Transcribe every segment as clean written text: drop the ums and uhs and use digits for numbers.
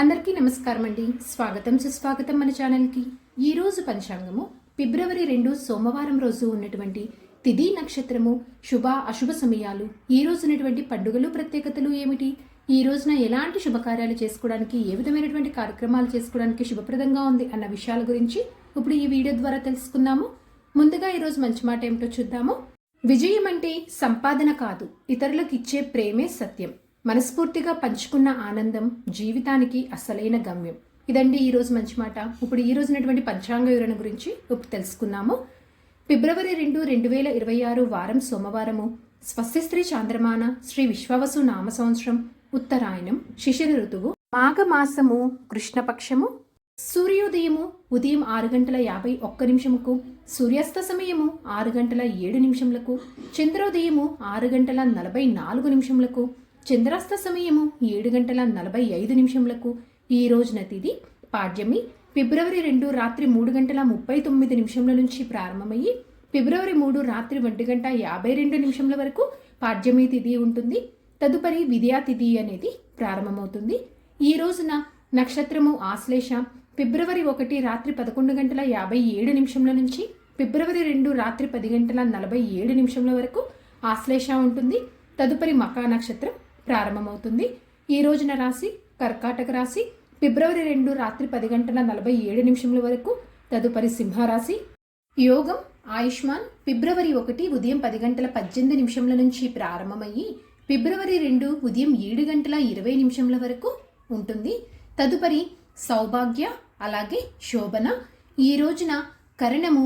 అందరికీ నమస్కారం అండి. స్వాగతం సుస్వాగతం మన ఛానల్కి. ఈరోజు పంచాంగము ఫిబ్రవరి 2 సోమవారం రోజు ఉన్నటువంటి తిథి నక్షత్రము శుభ అశుభ సమయాలు, ఈ రోజు ఉన్నటువంటి పండుగలు ప్రత్యేకతలు ఏమిటి, ఈ రోజున ఎలాంటి శుభకార్యాలు చేసుకోవడానికి, ఏ విధమైనటువంటి కార్యక్రమాలు చేసుకోవడానికి శుభప్రదంగా ఉంది అన్న విషయాల గురించి ఇప్పుడు ఈ వీడియో ద్వారా తెలుసుకుందాము. ముందుగా ఈరోజు మంచి మాట ఏమిటో చూద్దాము. విజయం అంటే సంపాదన కాదు, ఇతరులకు ఇచ్చే ప్రేమే సత్యం. మనస్ఫూర్తిగా పంచుకున్న ఆనందం జీవితానికి అసలైన గమ్యం. ఇదండి ఈరోజు మంచి మాట. ఇప్పుడు ఈ రోజునటువంటి పంచాంగ వివరణ గురించి ఇప్పుడు తెలుసుకుందాము. ఫిబ్రవరి 2, 2026 వారం సోమవారము. స్వస్తిశ్రీ చాంద్రమాన శ్రీ విశ్వవసు నామ సంవత్సరం ఉత్తరాయణం శిశిర ఋతువు మాఘమాసము కృష్ణపక్షము. సూర్యోదయము ఉదయం 6:51 సూర్యాస్త సమయము 6:07 చంద్రోదయము 6:44 చంద్రాస్త సమయము 7:45 ఈ రోజున తిథి పాడ్యమి. ఫిబ్రవరి 2 రాత్రి 3:39 నుంచి ప్రారంభమయ్యి ఫిబ్రవరి 3 రాత్రి 1:52 వరకు పాడ్యమి తిథి ఉంటుంది. తదుపరి విద్యా తిథి అనేది ప్రారంభమవుతుంది. ఈ రోజున నక్షత్రము ఆశ్లేష. ఫిబ్రవరి 1 రాత్రి 11:57 నుంచి ఫిబ్రవరి 2 రాత్రి 10:47 వరకు ఆశ్లేష ఉంటుంది. తదుపరి మకా నక్షత్రం ప్రారంభమవుతుంది. ఈ రోజున రాశి కర్కాటక రాశి. ఫిబ్రవరి 2 రాత్రి 10:47 వరకు తదుపరి సింహరాశి. యోగం ఆయుష్మాన్. ఫిబ్రవరి 1 ఉదయం 10:18 నుంచి ప్రారంభమయ్యి ఫిబ్రవరి 2 ఉదయం 7:20 వరకు ఉంటుంది. తదుపరి సౌభాగ్య అలాగే శోభన. ఈ రోజున కరణము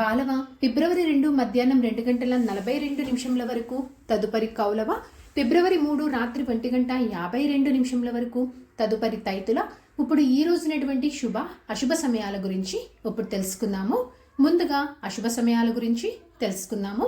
బాలవ. ఫిబ్రవరి 2 మధ్యాహ్నం 2:42 వరకు తదుపరి కౌలవ. ఫిబ్రవరి 3 రాత్రి 1:52 వరకు తదుపరి తైతుల. ఇప్పుడు ఈ రోజునటువంటి శుభ అశుభ సమయాల గురించి ఇప్పుడు తెలుసుకుందాము. ముందుగా అశుభ సమయాల గురించి తెలుసుకుందాము.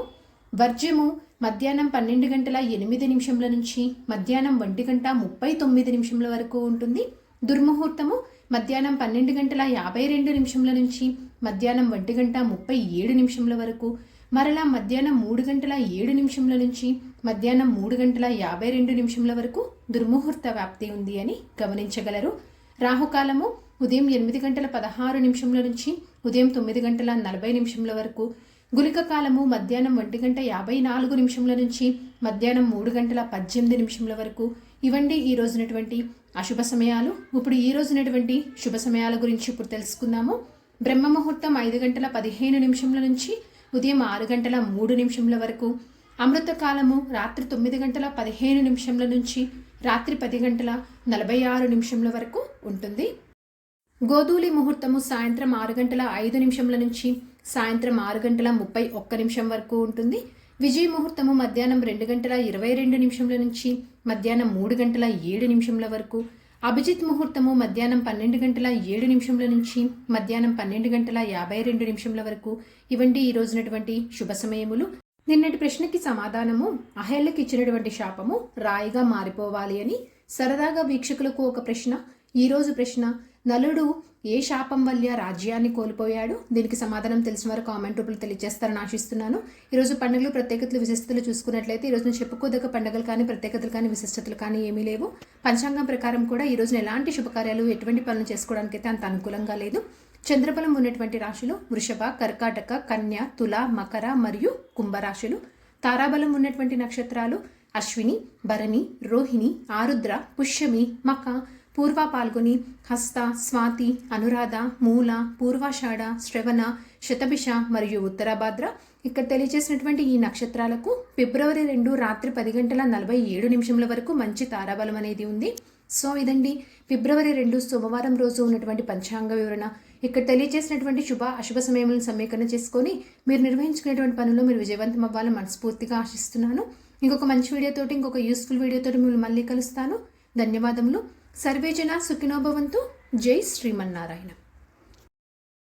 వర్జ్యము మధ్యాహ్నం 12:08 నుంచి మధ్యాహ్నం 1:39 వరకు ఉంటుంది. దుర్ముహూర్తము మధ్యాహ్నం 12:52 నుంచి మధ్యాహ్నం 1:37 వరకు, మరలా మధ్యాహ్నం 3:07 నుంచి మధ్యాహ్నం 3:52 వరకు దుర్ముహూర్త వ్యాప్తి ఉంది అని గమనించగలరు. రాహుకాలము ఉదయం 8:16 నుంచి ఉదయం 9:40 వరకు, గుళిక కాలము మధ్యాహ్నం 1:54 నుంచి మధ్యాహ్నం 3:18 వరకు. ఇవండి ఈ రోజునటువంటి అశుభ సమయాలు. ఇప్పుడు ఈ రోజునటువంటి శుభ సమయాల గురించి ఇప్పుడు తెలుసుకుందాము. బ్రహ్మ ముహూర్తం 5:15 నుంచి ఉదయం 6:03 వరకు. అమృత కాలము రాత్రి 9:15 నుంచి రాత్రి 10:46 వరకు ఉంటుంది. గోధూలి ముహూర్తము సాయంత్రం 6:05 నుంచి సాయంత్రం 6:31 వరకు ఉంటుంది. విజయ ముహూర్తము మధ్యాహ్నం 2:22 నుంచి మధ్యాహ్నం 3:07 వరకు. అభిజిత్ ముహూర్తము మధ్యాహ్నం 12:07 నుంచి మధ్యాహ్నం 12:52 వరకు. ఇవంటి ఈ రోజునటువంటి శుభ సమయములు. నిన్నటి ప్రశ్నకి సమాధానము అహల్యకి ఇచ్చినటువంటి శాపము రాయిగా మారిపోవాలి అని. సరదాగా వీక్షకులకు ఒక ప్రశ్న. ఈరోజు ప్రశ్న, నలుడు ఏ శాపం వల్ల రాజ్యాన్ని కోల్పోయాడు? దీనికి సమాధానం తెలిసిన వారు కామెంట్ రూపంలో తెలియజేస్తారని ఆశిస్తున్నాను. ఈరోజు పండుగలు ప్రత్యేకతలు విశిష్టతలు చూసుకున్నట్లయితే ఈ రోజున చెప్పుకోదగ్గ పండుగలు కానీ ప్రత్యేకతలు కానీ విశిష్టతలు కానీ ఏమీ లేవు. పంచాంగం ప్రకారం కూడా ఈ రోజున ఎలాంటి శుభకార్యాలు ఎటువంటి పనులు చేసుకోవడానికి అయితే అంత అనుకూలంగా లేదు. చంద్రబలం ఉన్నటువంటి రాశులు వృషభ, కర్కాటక, కన్య, తుల, మకర మరియు కుంభరాశులు. తారాబలం ఉన్నటువంటి నక్షత్రాలు అశ్విని, భరణి, రోహిణి, ఆరుద్ర, పుష్యమి, మక, పూర్వ పాల్గొని, హస్త, స్వాతి, అనురాధ, మూల, పూర్వాషాఢ, శ్రవణ, శతభిష మరియు ఉత్తరాభాద్ర. ఇక్కడ తెలియజేసినటువంటి ఈ నక్షత్రాలకు ఫిబ్రవరి 2 రాత్రి 10:47 వరకు మంచి తారాబలం అనేది ఉంది. సో ఇదండి ఫిబ్రవరి 2 సోమవారం రోజు ఉన్నటువంటి పంచాంగ వివరణ. ఇక్కడ తెలియజేసినటువంటి శుభ అశుభ సమయములను సమీకరణ చేసుకొని మీరు నిర్వహించుకునేటువంటి పనులు మీరు విజయవంతం అవ్వాలని మనస్ఫూర్తిగా ఆశిస్తున్నాను. ఇంకొక మంచి వీడియోతోటి, ఇంకొక యూస్ఫుల్ వీడియోతోటి మిమ్మల్ని మళ్ళీ కలుస్తాను. ధన్యవాదములు. సర్వే జన సుఖినో భవంతు. జై శ్రీమన్నారాయణ.